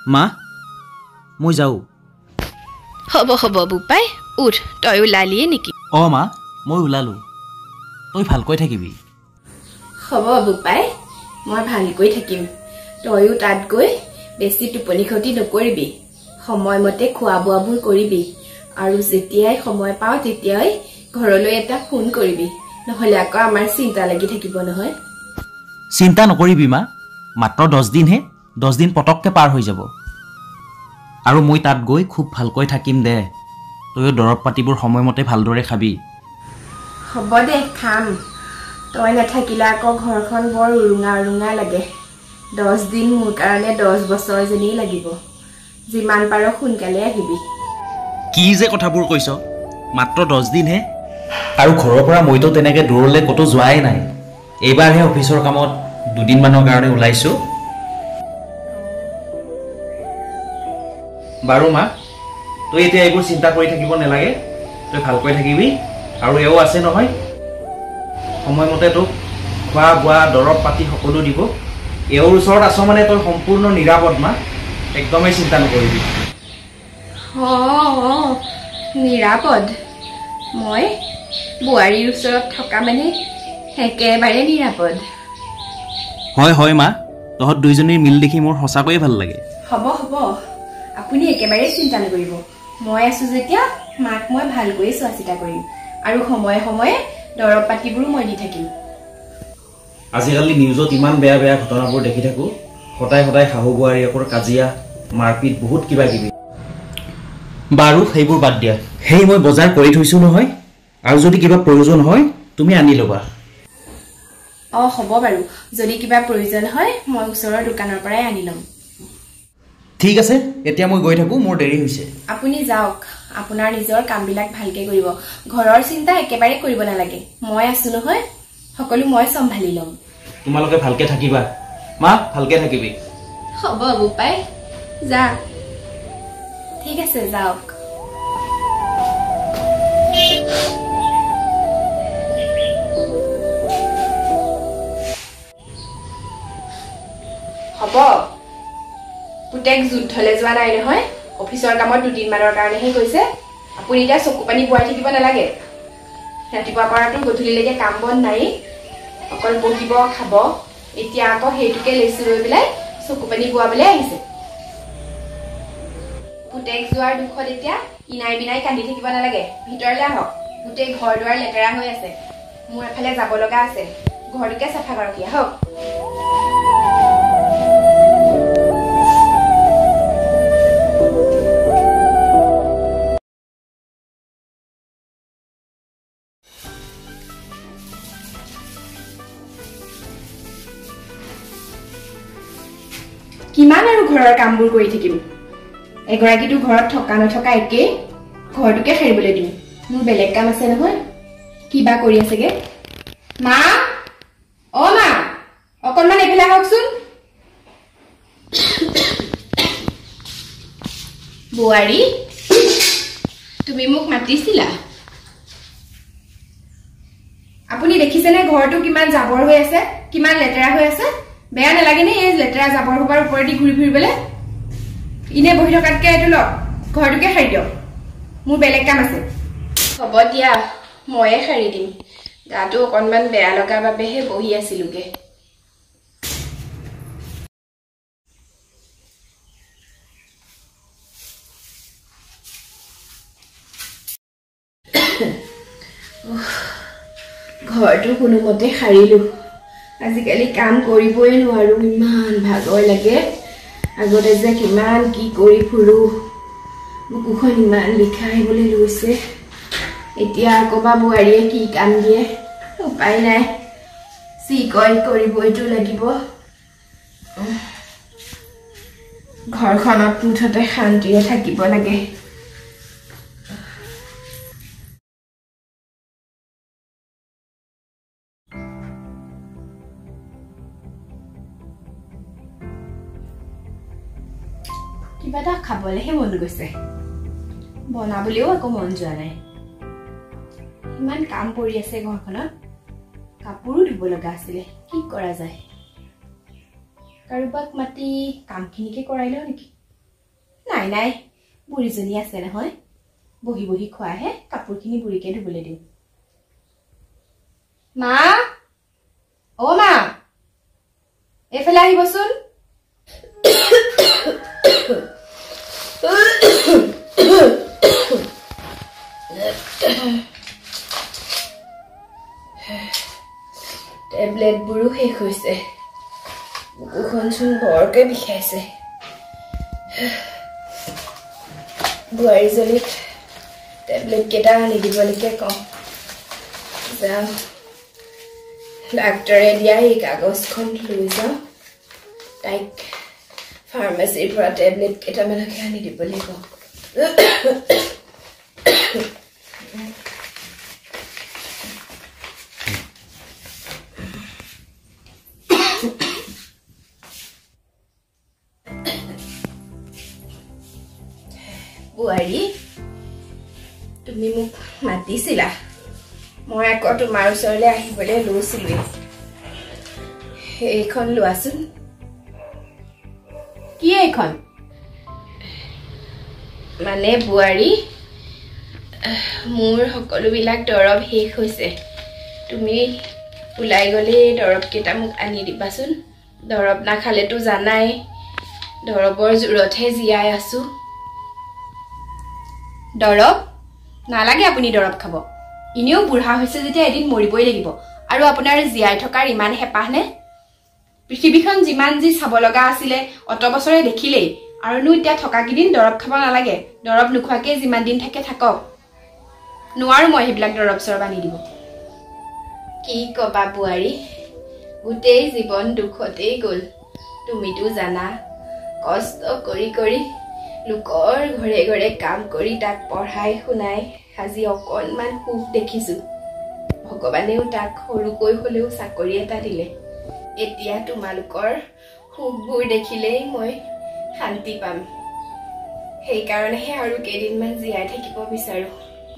মা মই যাওঁ হ'ব হ'ব বুপাই উঠ তই ওলালিয়ে নেকি মা মই ওলালোঁ তই ভালকৈ থাকিবি হ'ব বুপাই মই ভালকৈ থাকিম তইও তাত গৈ বেছি টোপনি ক্ষতি নকৰিবি সময়মতে খোৱা বোৱাবোৰ কৰিবি আৰু যেতিয়াই সময় পাওঁ তেতিয়াই ঘৰলৈ এটা ফোন কৰিবি নহ'লে আকৌ আমাৰ চিন্তা লাগি থাকিব নহয় চিন্তা নকৰিবি মা মাত্ৰ 10 দিনহে 10 দিন পটককৈ পাৰ হৈ যাব আৰু মই তাত গৈ খুব ভালকৈ থাকিম দে তয়ো দৰৱ পাতিবোৰ সময়মতে ভালদৰে খাবি হ'ব দে খাম তই নাথাকিলে আকৌ ঘৰখন বৰ উৰুঙা উৰুঙা লাগে 10 দিন মোৰ কাৰণে 10 বছৰ যেনেই লাগিব যিমান পাৰ সোনকালে আহিবি কি যে কথাবোৰ কৈছ মাত্ৰ 10 দিনহে আৰু ঘৰৰ পৰা মইতো তেনেকৈ দূৰলৈ ক'তো যোৱাই নাই এইবাৰহে অফিচৰ কামত 2 দিনমানৰ কাৰণে ওলাইছোঁ বাৰু মা তই এতিয়া এইবোৰ চিন্তা কৰি থাকিব নালাগে তই ভালকৈ থাকিবি আৰু এও আছে নহয় সময়মতে তোক খোৱা বোৱা দৰৱ পাতি সকলো দিব এওঁৰ ওচৰত আছ মানে তই সম্পূৰ্ণ নিৰাপদ মা একদমেই চিন্তা নকৰিবি নিৰাপদ মই বোৱাৰীৰ ওচৰত থকা মানে একেবাৰে নিৰাপদ হয় মা তহঁত দুইজনীৰ মিল দেখি মোৰ সঁচাকৈয়ে ভাল লাগে হ'ব আপুনি একেবাৰে চিন্তা নকৰিব মই আছো যেতিয়া মাক মই ভালকৈ চোৱা চিতা কৰিম আৰু সময়ে সময়ে দৰৱ পাতিবোৰো মই দি থাকিম আজিকালি নিউজত ইমান বেয়া বেয়া ঘটনাবোৰ দেখি থাকোঁ সদায় সদায় শাহু বোৱাৰীয়েকৰ কাজিয়া মাৰপিট বহুত কিবা কিবি বাৰু সেইবোৰ বাদ দিয়া সেই মই বজাৰ কৰি থৈছোঁ নহয় আৰু যদি কিবা প্ৰয়োজন হয় তুমি আনি ল'বা হ'ব বাৰু যদি কিবা প্ৰয়োজন হয় মই ওচৰৰ দোকানৰ পৰাই আনি ল'ম ঠিক আছে এতিয়া মই গৈ থাকোঁ মোৰ দেৰি হৈছে আপুনি যাওক আপোনাৰ নিজৰ কামবিলাক ভালকৈ কৰিব ঘৰৰ চিন্তা একেবাৰে কৰিব নালাগে মই আছো নহয় সকলো মই চম্ভালি ল'ম তোমালোকে ভালকৈ থাকিবা মা ভালকৈ থাকিবি হ'ব বুপাই যা ঠিক আছে যাওক হ'ব পুতেক যুদ্ধলৈ যোৱা নাই নহয় অফিচৰ কামত 2 দিনমানৰ কাৰণেহে গৈছে আপুনি এতিয়া চকু পানী বোৱাই থাকিব নালাগে ৰাতিপুৱা পৰাটো গধূলিলৈকে কাম বন নাই অকল বহিব খাব এতিয়া আকৌ সেইটোকে লেচি লৈ পেলাই চকু পানী বোৱাবলৈ আহিছে পুতেক যোৱাৰ দুখত এতিয়া ইনাই বিনাই কান্দি থাকিব নালাগে ভিতৰলৈ আহক গোটেই ঘৰ দুৱাৰ লেতেৰা হৈ আছে মোৰ এফালে যাব লগা আছে ঘৰটোকে চাফা কৰক আহক কিমান আৰু ঘৰৰ কামবোৰ কৰি থাকিম এগৰাকীটো ঘৰত থকা নথকা একেই ঘৰটোকে সাৰিবলৈ দিম মোৰ বেলেগ কাম আছে নহয় কিবা কৰি আছেগে মা মা অকণমান এইফালে আহকচোন বোৱাৰী তুমি মোক মাতিছিলা আপুনি দেখিছেনে ঘৰটো কিমান জাবৰ হৈ আছে কিমান লেতেৰা হৈ আছে বেয়া নালাগে নে এই লেতেৰা জাবৰ হোৱাৰ ওপৰেদি ঘূৰি ফুৰিবলৈ ইনে বহি থকাতকৈ এইটো লওক ঘৰটোকে সাৰি দিয়ক মোৰ বেলেগ কাম আছে হ'ব দিয়া ময়ে সাৰি দিম গাটো অকণমান বেয়া লগাৰ বাবেহে বহি আছিলোগে ঘৰটো কোনোমতে সাৰিলো আজিকালি কাম কৰিবই নোৱাৰো ইমান ভাগৰ লাগে আগতে যে কিমান কি কৰি ফুৰো বুকুখন ইমান বিষাই বুলি লৈছে এতিয়া আকবা বোৱাৰীয়ে কি কাম দিয়ে উপায় নাই সি কয় কৰিবইতো লাগিব ঘৰখনত মুঠতে শান্তিৰে থাকিব লাগে কিবা এটা খাবলৈহে মন গৈছে বনাবলৈও আকৌ মন যোৱা নাই ইমান কাম পৰি আছে ঘৰখনত কাপোৰো ধুব লগা আছিলে কি কৰা যায় কাৰোবাক মাতি কামখিনিকে কৰাই লওঁ নেকি নাই নাই বুঢ়ীজনী আছে নহয় বহি বহি খোৱাহে কাপোৰখিনি বুঢ়ীকে ধুবলৈ দিওঁ মা অ মা এফালে আহিবচোন টেবলেটবোৰো শেষ হৈছে বুকুখনচোন বৰকে বিষাইছে বুঢ়ীজনীক টেবলেট কেইটা আনি দিবলৈকে কওঁ যাওঁ ডাক্তৰে দিয়া এই কাগজখন লৈ যাওঁ তাইক ফাৰ্মাচীৰ পৰা টেবলেট কেইটামানকে আনি দিবলৈ কওঁ বুঢ়ী তুমি মোক মাতিছিলা মই আকৌ তোমাৰ ওচৰলৈ আহিবলৈ লৈছিলোৱে এইখন লোৱাচোন কি এইখন মানে বুঢ়ী মোৰ সকলোবিলাক দৰৱ শেষ হৈছে তুমি ওলাই গ'লে দৰৱ কেইটা মোক আনি দিবাচোন দৰৱ নাখালেতো জানাই দৰৱৰ জোৰতহে জীয়াই আছো দৰৱ নালাগে আপুনি দৰৱ খাব ইনেও বুঢ়া হৈছে যেতিয়া এদিন মৰিবই লাগিব আৰু আপোনাৰ জীয়াই থকাৰ ইমান হেপাহ নে পৃথিৱীখন যিমান যি চাব লগা আছিলে অত বছৰে দেখিলেই আৰুনো এতিয়া থকাকিদিন দৰৱ খাব নালাগে দৰৱ নোখোৱাকে যিমান দিন থাকে থাকক নোৱাৰো মই সেইবিলাক দৰৱ চৰব আনি দিব কি কবা বুঢ়ী গোটেই জীৱন দুখতেই গ'ল তুমিতো জানা কষ্ট কৰি কৰি লোকৰ ঘৰে ঘৰে কাম কৰি তাক পঢ়াই শুনাই আজি অকণমান সুখ দেখিছো ভগৱানেও তাক সৰুকৈ হলেও চাকৰি এটা দিলে এতিয়া তোমালোকৰ সুখবোৰ দেখিলেই মই শান্তি পাম সেইকাৰণেহে আৰু কেইদিনমান জীয়াই থাকিব বিচাৰো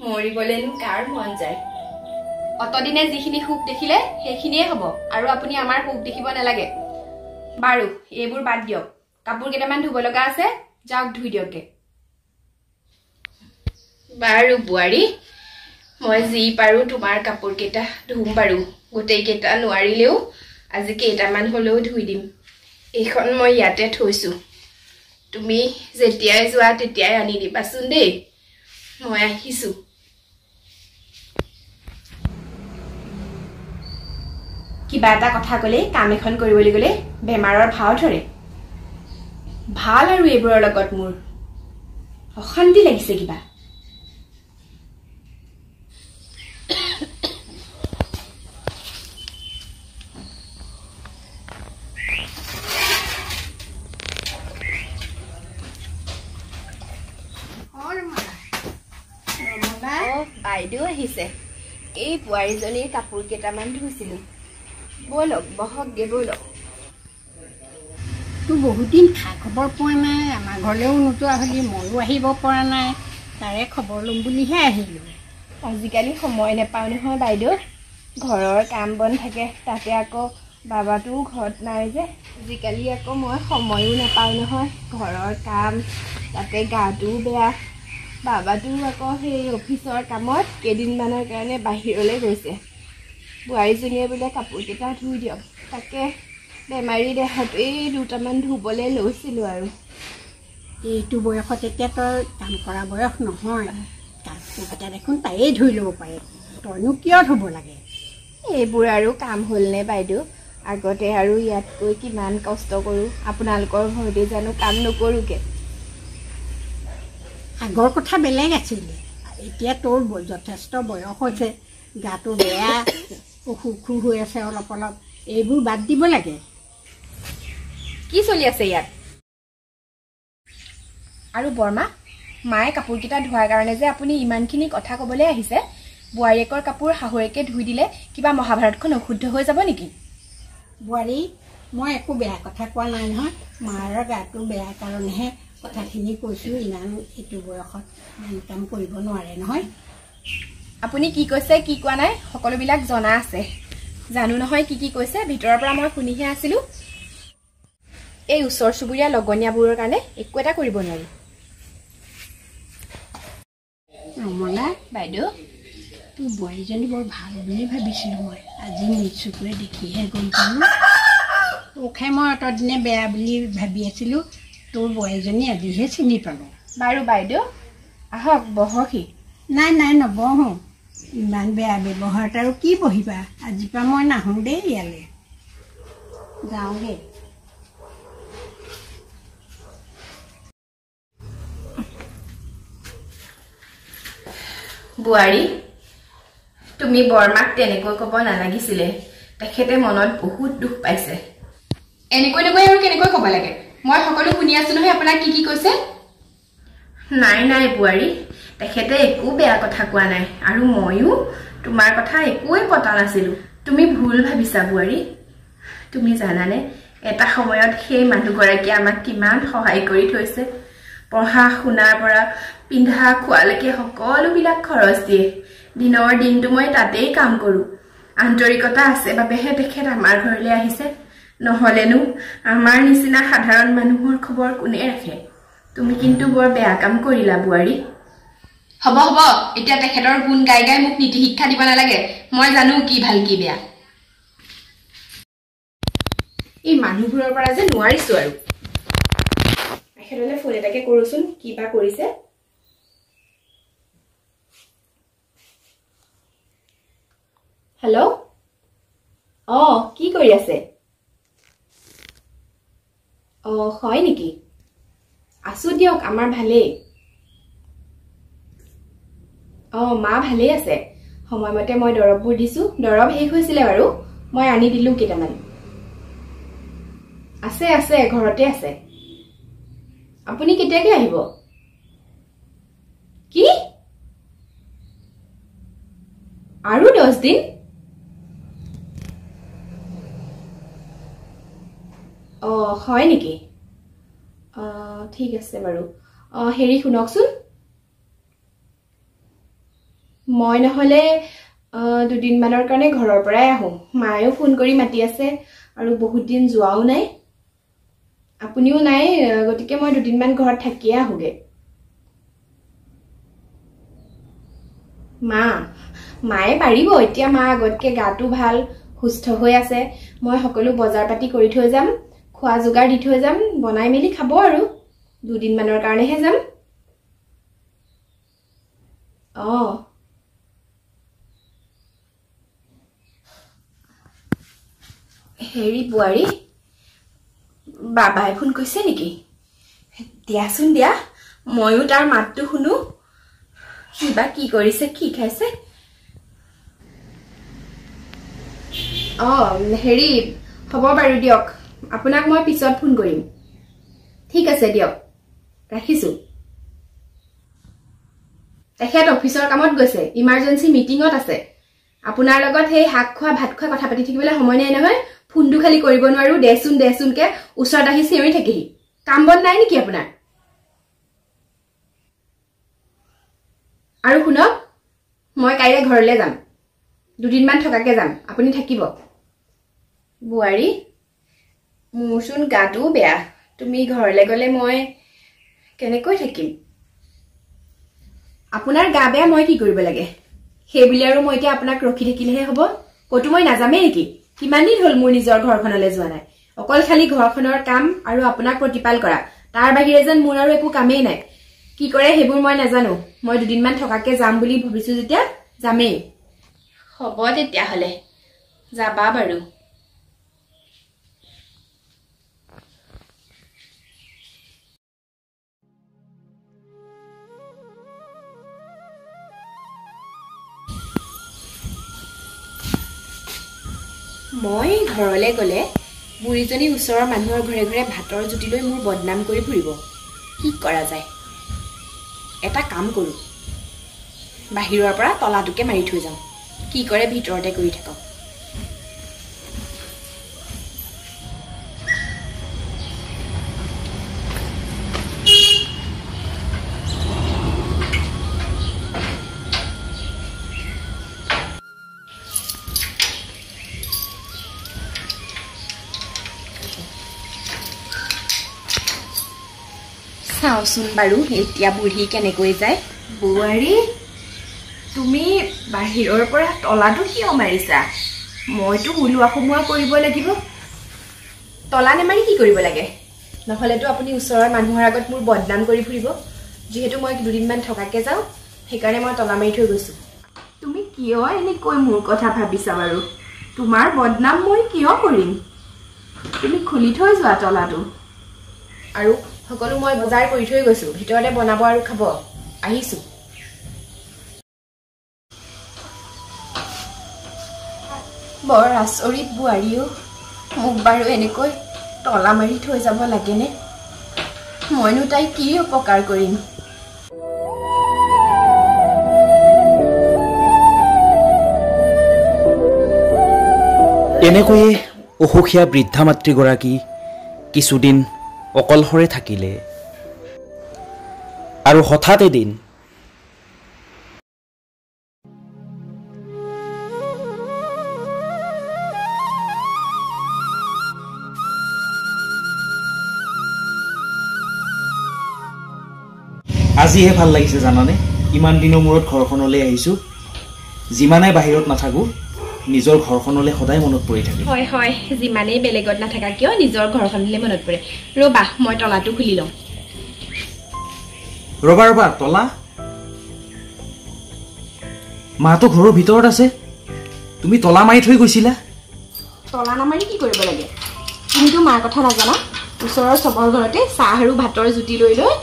মৰিবলেনো কাৰ মন যায় অতদিনে যিখিনি সুখ দেখিলে সেইখিনিয়ে হ'ব আৰু আপুনি আমাৰ সুখ দেখিব নালাগে বাৰু এইবোৰ বাদ দিয়ক কাপোৰ কেইটামান ধুব লগা আছে যাওক ধুই দিয়কে বাৰু বুঢ়ী মই যি পাৰো তোমাৰ কাপোৰ কেইটা ধুম বাৰু গোটেই কেইটা নোৱাৰিলেও আজি কেইটামান হলেও ধুই দিম এইখন মই ইয়াতে থৈছো তুমি যেতিয়াই যোৱা তেতিয়াই আনি দিবাচোন দেই মই আহিছো কিবা এটা কথা ক'লে কাম এখন কৰিবলৈ গ'লে বেমাৰৰ ভাও ধৰে ভাল আৰু এইবোৰৰ লগত মোৰ অশান্তি লাগিছে কিবা বাইদেউ আহিছে এই বুঢ়ীজনীৰ কাপোৰ কেইটামান ধুইছিলো বলক বহকগে বলক তো বহুত দিন খা খবৰ পোৱা নাই আমাৰ ঘৰলৈও নোযোৱা হলি ময়ো আহিব পৰা নাই তাৰে খবৰ ল'ম বুলিহে আহিলোঁ আজিকালি সময় নাপাওঁ নহয় বাইদেউ ঘৰৰ কাম বন থাকে তাতে আকৌ বাবাটোও ঘৰত নাই যে আজিকালি আকৌ মই সময়ো নাপাওঁ নহয় ঘৰৰ কাম তাতে গাটোও বেয়া বাবাটোও আকৌ সেই অফিচৰ কামত কেইদিনমানৰ কাৰণে বাহিৰলৈ গৈছে বুঢ়ীজনীয়ে বোলে কাপোৰ কেইটা ধুই দিয়ক তাকে বেমাৰী দেহাটোৱেই দুটামান ধুবলৈ লৈছিলোঁ আৰু এইটো বয়সত এতিয়া তই কাম কৰা বয়স নহয় কাপোৰকেইটা দেখোন তাইয়ে ধুই ল'ব পাৰে তইনো কিয় ধুব লাগে এইবোৰ আৰু কাম হ'লনে বাইদেউ আগতে আৰু ইয়াতকৈ কিমান কষ্ট কৰোঁ আপোনালোকৰ ঘৰতে জানো কাম নকৰোঁগৈ আগৰ কথা বেলেগ আছিলে এতিয়া তোৰ যথেষ্ট বয়স হৈছে গাটো বেয়া অসুখ হৈ আছে অলপ অলপ এইবোৰ বাদ দিব লাগে কি চলি আছে ইয়াত আৰু বৰ্মা মায়ে কাপোৰকেইটা ধোৱাৰ কাৰণে যে আপুনি ইমানখিনি কথা ক'বলৈ আহিছে বোৱাৰীয়েকৰ কাপোৰ শাহুৱেকে ধুই দিলে কিবা মহাভাৰতখন অশুদ্ধ হৈ যাব নেকি বোৱাৰী মই একো বেয়া কথা কোৱা নাই নহয় মাৰ গাটো বেয়া কাৰণেহে কথাখিনি কৈছোঁ ইমান এইটো বয়সত ইমান কাম কৰিব নোৱাৰে নহয় আপুনি কি কৈছে কি কোৱা নাই সকলোবিলাক জনা আছে জানো নহয় কি কৈছে ভিতৰৰ পৰা মই শুনিহে আছিলোঁ এই ওচৰ চুবুৰীয়া লগনীয়াবোৰৰ কাৰণে একো এটা কৰিব নোৱাৰি ৰমনা বাইদেউ তোৰ বোৱাৰীজনী বৰ ভাল বুলি ভাবিছিলোঁ মই আজি নিজ চকুৰে দেখিহে গম পালোঁ তোকহে মই অতদিনে বেয়া বুলি ভাবি আছিলোঁ তোৰ বোৱাৰীজনী আজিহে চিনি পালোঁ বাৰু বাইদেউ আহক বহকহি নাই নাই নবহোঁ ইমান বেয়া ব্যৱহাৰত আৰু কি বহিবা আজিৰ পৰা মই নাহোঁ দেই ইয়ালৈ যাওঁগৈ বোৱাৰী তুমি বৰমাক তেনেকৈ ক'ব নালাগিছিলে তেখেতে মনত বহুত দুখ পাইছে এনেকৈ নকৈ আৰু কেনেকৈ ক'ব লাগে মই সকলো শুনি আছো নহয় আপোনাক কি কৈছে নাই নাই বোৱাৰী তেখেতে একো বেয়া কথা কোৱা নাই আৰু ময়ো তোমাৰ কথা একোৱে পতা নাছিলোঁ তুমি ভুল ভাবিছা বোৱাৰী তুমি জানানে এটা সময়ত সেই মানুহগৰাকীয়ে আমাক কিমান সহায় কৰি থৈছে পঢ়া শুনাৰ পৰা পিন্ধা খোৱালৈকে সকলোবিলাক খৰচ দিয়ে দিনৰ দিনটো মই তাতেই কাম কৰোঁ আন্তৰিকতা আছে বাবেহে তেখেত আমাৰ ঘৰলৈ আহিছে নহ'লেনো আমাৰ নিচিনা সাধাৰণ মানুহৰ খবৰ কোনে ৰাখে তুমি কিন্তু বৰ বেয়া কাম কৰিলা বোৱাৰী হ'ব হ'ব এতিয়া তেখেতৰ গুণ গাই গাই মোক নীতি শিক্ষা দিব নালাগে মই জানো কি ভাল কি বেয়া এই মানুহবোৰৰ পৰা যে নোৱাৰিছোঁ আৰু তেখেতলৈ ফোন এটাকে কৰোঁচোন কিবা কৰিছে হেল্ল' অঁ কি কৰি আছে অঁ হয় নেকি আছোঁ দিয়ক আমাৰ ভালেই অঁ মা ভালেই আছে সময়মতে মই দৰৱবোৰ দিছোঁ দৰৱ শেষ হৈছিলে বাৰু মই আনি দিলোঁ কেইটামান আছে আছে ঘৰতে আছে আপুনি কেতিয়াকৈ আহিব কি আৰু 10 দিন অঁ হয় নেকি ঠিক আছে বাৰু হেৰি শুনকচোন মই নহ'লে 2 দিনমানৰ কাৰণে ঘৰৰ পৰাই আহোঁ মায়েও ফোন কৰি মাতি আছে আৰু বহুত দিন যোৱাও নাই আপুনিও নাই গতিকে মই 2 দিনমান ঘৰত থাকিয়ে আহোঁগৈ মায়ে পাৰিব এতিয়া মা আগতকৈ গাটো ভাল সুস্থ হৈ আছে মই সকলো বজাৰ পাতি কৰি থৈ যাম খোৱা যোগাৰ দি থৈ যাম বনাই মেলি খাব আৰু 2 দিনমানৰ কাৰণেহে যাম অঁ হেৰি বোৱাৰী বাবাই ফোন কৰিছে নেকি দিয়াচোন দিয়া ময়ো তাৰ মাতটো শুনো কিবা কি কৰিছে কি খাইছে অঁ হেৰি হ'ব বাৰু দিয়ক আপোনাক মই পিছত ফোন কৰিম ঠিক আছে দিয়ক ৰাখিছোঁ তেখেত অফিচৰ কামত গৈছে ইমাৰ্জেঞ্চি মিটিঙত আছে আপোনাৰ লগত সেই শাক খোৱা ভাত খোৱা কথা পাতি থাকিবলৈ সময় নাই নহয় ফোনটো খালি কৰিব নোৱাৰো দেচোনকে ওচৰত আহি চিঞৰি থাকিহি কাম বন নাই নেকি আপোনাৰ আৰু শুনক মই কাইলৈ ঘৰলৈ যাম 2 দিনমান থকাকে যাম আপুনি থাকিব বোৱাৰী মোৰচোন গাটোও বেয়া তুমি ঘৰলৈ গ'লে মই কেনেকৈ থাকিম আপোনাৰ গা বেয়া মই কি কৰিব লাগে সেইবুলি আৰু মই এতিয়া আপোনাক ৰখি থাকিলেহে হ'ব ক'তো মই নাযামেই নেকি কিমান দিন হ'ল মোৰ নিজৰ ঘৰখনলৈ যোৱা নাই অকল খালি ঘৰখনৰ কাম আৰু আপোনাক প্ৰতিপাল কৰা তাৰ বাহিৰে যেন মোৰ আৰু একো কামেই নাই কি কৰে সেইবোৰ মই নাজানো মই 2 দিনমান থকাকে যাম বুলি ভাবিছোঁ যেতিয়া যামেই হ'ব তেতিয়াহ'লে যাবা বাৰু মই ঘৰলৈ গ'লে বুঢ়ীজনী ওচৰৰ মানুহৰ ঘৰে ঘৰে ভাতৰ জুতি লৈ মোৰ বদনাম কৰি ফুৰিব কি কৰা যায় এটা কাম কৰোঁ বাহিৰৰ পৰা তলাটোকে মাৰি থৈ যাওঁ কি কৰে ভিতৰতে কৰি থাকক চাওচোন বাৰু এতিয়া বুঢ়ী কেনেকৈ যায় বোৱাৰী তুমি বাহিৰৰ পৰা তলাটো কিয় মাৰিছা? মইতো ওলোৱা সোমোৱা কৰিব লাগিব। তলা নেমাৰি কি কৰিব লাগে? নহ'লেতো আপুনি ওচৰৰ মানুহৰ আগত মোৰ বদনাম কৰি ফুৰিব। যিহেতু মই দুদিনমান থকাকে যাওঁ, সেইকাৰণে মই তলা মাৰি থৈ গৈছোঁ। তুমি কিয় এনেকৈ মোৰ কথা ভাবিছা বাৰু? তোমাৰ বদনাম মই কিয় কৰিম? তুমি খুলি থৈ যোৱা তলাটো। আৰু সকলো মই বজাৰ কৰি থৈ গৈছোঁ, ভিতৰতে বনাব আৰু খাব। আহিছোঁ। বৰ আচৰিত বোৱাৰীও, মোক বাৰু এনেকৈ তলা মাৰি থৈ যাব লাগেনে? মইনো তাই কি উপকাৰ কৰিম? এনেকৈয়ে অসুখীয়া বৃদ্ধা মাতৃগৰাকী কিছুদিন অকলশৰে থাকিলে। আৰু হঠাৎ এদিন আজিহে ভাল লাগিছে জানানে? ইমান দিনৰ মূৰত ঘৰখনলৈ আহিছোঁ। যিমানে বাহিৰত নাথাকোঁ, নিজৰ ঘৰখনলৈ সদায় মনত পৰি থাকে। হয় হয়, যিমানেই বেলেগত নাথাকা কিয় নিজৰ ঘৰখনলৈ মনত পৰে। ৰ'বা, মই তলাটো খুলি লওঁ। ৰ'বা ৰ'বা, তলা? মাতো ঘৰৰ ভিতৰত আছে, তুমি তলা মাৰি থৈ গৈছিলা? তলা নামাৰি কি কৰিব লাগে? তুমিতো মাৰ কথা নাজানা? ওচৰৰ চবৰ ঘৰতে চাহ আৰু ভাতৰ জুতি লৈ লৈ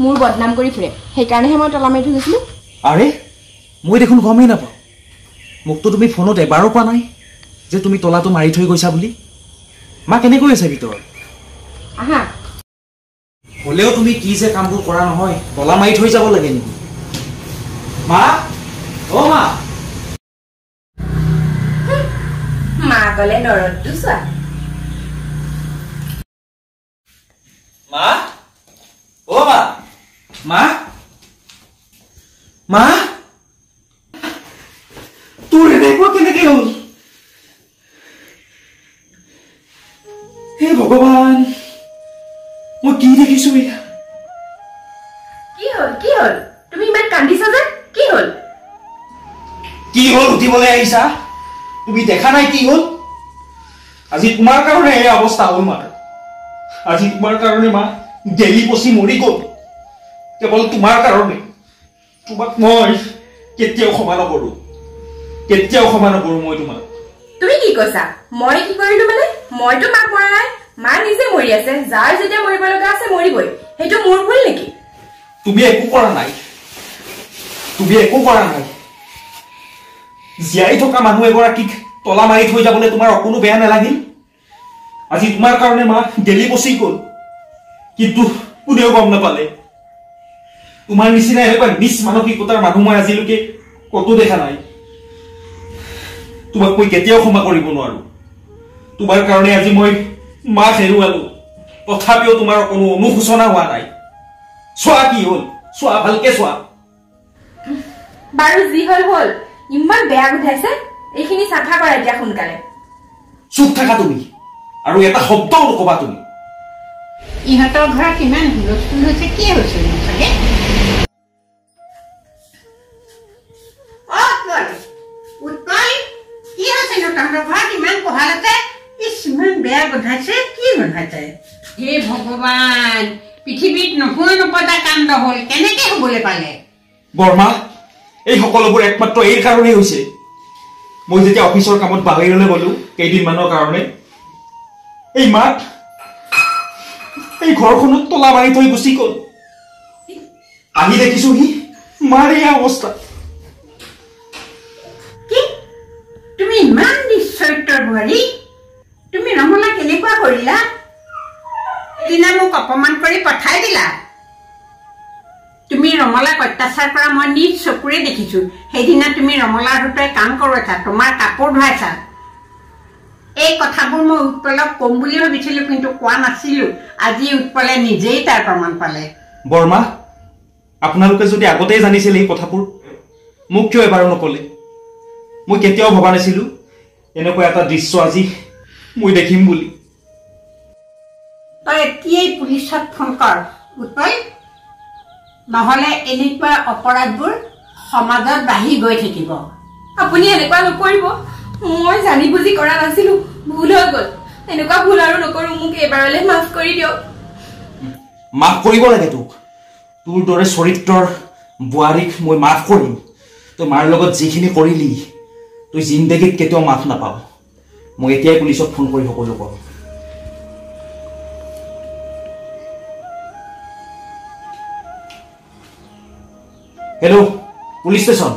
মোৰ বদনাম কৰি ফুৰে। সেইকাৰণেহে মই তলা মাৰি থৈ গৈছিলোঁ। আৰে, মই দেখোন গমেই নাপাওঁ। মোকতো তুমি ফোনত এবাৰো কোৱা নাই যে তুমি তলাটো মাৰি থৈ গৈছা বুলি। মা কেনেকৈ আছে ভিতৰত? আহা। হ'লেও তুমি কি যে কামবোৰ কৰা নহয়, তলা মাৰি থৈ যাব লাগে নেকি? মা, অ' মা। মা গ'লে নৰদটো চোৱা। মা, অ' মা। মা, মা, তোৰ এনেকুৱা কেনেকে হ'ল? হে ভগৱান, মই কি দেখিছো এয়া? কি হ'ল? কি হ'ল? তুমি ইমান কান্দিছা যে? কি হ'ল? কি হ'ল উঠিবলৈ আহিছা? তুমি দেখা নাই কি হ'ল? আজি তোমাৰ কাৰণে এই অৱস্থা হ'ল মা। আজি তোমাৰ কাৰণে মা গেলি পচি মৰি গ'ল। কেৱল তোমাৰ কাৰণে। তোমাক মই কেতিয়াও ক্ষমা নকৰো। কেতিয়াও ক্ষমা নকৰো মই তোমাক। তুমি কি কৈছা? মই কি কৰিলো মানে? মইতো মাক মৰা নাই, মা নিজে মৰি আছে। যাৰ যেতিয়া মৰিব লগা আছে মৰিবই। সেইটো মোৰ ভুল নেকি? তুমি একো কৰা নাই। তুমি একো কৰা নাই। জীয়াই থকা মানুহ এগৰাকীক তলা মাৰি থৈ যাবলৈ তোমাৰ অকণো বেয়া নালাগিল? আজি তোমাৰ কাৰণে মা গেলি পচি গ'ল, কিন্তু কোনেও গম নাপালে। তোমাৰ নিচিনা এনেকুৱা নিচ মানসিকতাৰ মানুহ মই আজিলৈকে কতো দেখা নাই। তোমাক মই কেতিয়াও ক্ষমা কৰিব নোৱাৰো। তোমাৰ কাৰণে আজি মই মাক হেৰুৱালো, তথাপিও তোমাৰ কোনো অনুশোচনা হোৱা নাই। চোৱা কি হ'ল, চোৱা ভালকে চোৱা। বাৰু যি হ'ল হ'ল, ইমান বেয়া গোন্ধাইছে। এইখিনি চাফা কৰা এতিয়া সোনকালে। চুপ থাকা তুমি, আৰু এটা শব্দও নকবা তুমি। ইহঁতৰ ঘৰত ইমান হুলস্থুল হৈছে, কি হৈছে চাগে? উৎপল, কি হৈছে নো তহঁতৰ ঘৰত? ইমান কোহাল আছে, ইমান বেয়া গোন্ধাইছে। কি গোন্ধাইছে? হে ভগৱান, পৃথিৱীত নহয় নপতা কাণ্ড হ'ল, কেনেকে হবলৈ পালে? বৰ্মা, এই সকলোবোৰ একমাত্ৰ এই কাৰণেই হৈছে। মই যেতিয়া অফিচৰ কামত বাহিৰলৈ গলো কেইদিনমানৰ কাৰণে, এই মাক এই ঘৰখনত তলা মাৰি থৈ গুচি গ'ল। আহি দেখিছো সি মাৰ এয়া অৱস্থা। কি? তুমি ইমান নিশ্চয়ত্বৰ বোৱাৰী? তুমি ৰমলা কেনেকুৱা কৰিলা? সেইদিনা মোক অপমান কৰি পঠাই দিলা। তুমি ৰমলাক অত্যাচাৰ কৰা মই নিজ চকুৰে দেখিছো। সেইদিনা তুমি ৰমলাৰ হতুৱাই কাম কৰোৱাইছা, তোমাৰ কাপোৰ ধুৱাইছা। এই কথাবোৰ মই উৎপলক কম বুলি ভাবিছিলো, কিন্তু কোৱা নাছিলো। আজি উৎপলে নিজেই তাৰ প্ৰমাণ পালে। বৰ্মা, আপোনালোকে যদি আগতেই জানিছিল এই কথাবোৰ, মোক কিয় এবাৰো নকলে? মই কেতিয়াও ভবা নাছিলো এনেকুৱা এটা দৃশ্য আজি মই দেখিম বুলি। তই এতিয়াই পুলিচত ফোন কৰ উৎপল, নহলে এনেকুৱা অপৰাধবোৰ সমাজত বাঢ়ি গৈ থাকিব। আপুনি এনেকুৱা নকৰিব, মই জানি বুজি কৰা নাছিলো, ভুল হৈ গ'ল। এনেকুৱা ভুল আৰু নকৰো, মোক এবাৰলৈ মাফ কৰি দিয়ক। মাফ কৰিব লাগে তোক। তোৰ দৰে চৰিত্ৰৰ বোৱাৰীক মই মাফ কৰিম? তই মাৰ লগত যিখিনি কৰিলি তই জিন্দগীত কেতিয়াও মাফ নাপাওঁ। মই এতিয়াই পুলিচক ফোন কৰি সকলো কওঁ। Hello', police station.